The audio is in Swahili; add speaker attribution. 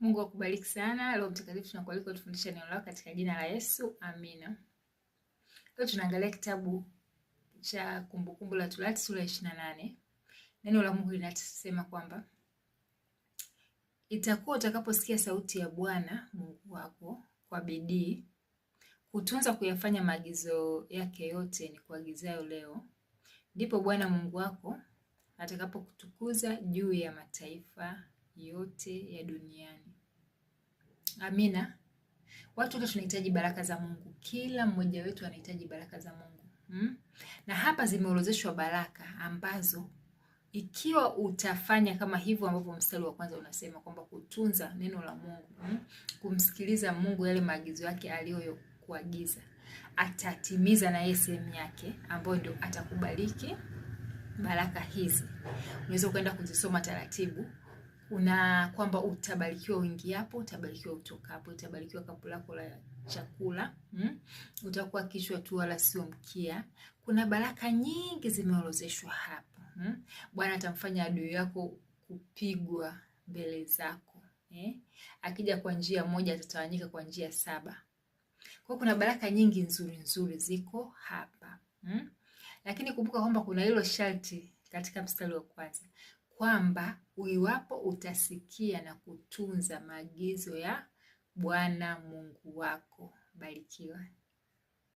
Speaker 1: Mungu akubariki sana. Roho Mtakatifu tunakualika kutufundisha neno lako katika jina la Yesu. Amina. Leo tunaangalia kitabu cha Kumbukumbu la Torati sura ya 28. Neno la Mungu linasema kwamba itakuwa utakaposikia sauti ya Bwana Mungu wako kwa bidii kutunza kuyafanya maagizo yake yote ni kuagizayo leo, ndipo Bwana Mungu wako atakapokutukuza juu ya mataifa yote ya duniani. Amina. Watu wote tunahitaji baraka za Mungu. Kila mmoja wetu anahitaji baraka za Mungu. Na hapa zimeorodheshwa baraka ambazo ikiwa utafanya kama hivyo ambavyo mstari wa kwanza unasema kwamba kutunza neno la Mungu, kumsikiliza Mungu yale maagizo yake aliyokuagiza, atatimiza na yeye sehemu yake ambayo ndio atakubariki baraka hizi. Unaweza kwenda kuzisoma taratibu. Kuna kwamba utabarikiwa uingiapo, utabarikiwa utokapo, utabarikiwa kapu lako la chakula, utakuwa kichwa tu wala sio mkia. Kuna baraka nyingi zimeorozeshwa hapa. Bwana atamfanya adui yako kupigwa mbele zako. Akija kwa njia moja atatawanyika kwa njia 7. Kwa kuna baraka nyingi nzuri nzuri ziko hapa. Lakini kumbuka kwamba kuna hilo sharti katika mstari wa kwanza kwamba uiwapo utasikia na kutunza maagizo ya Bwana Mungu wako. Barikiwa.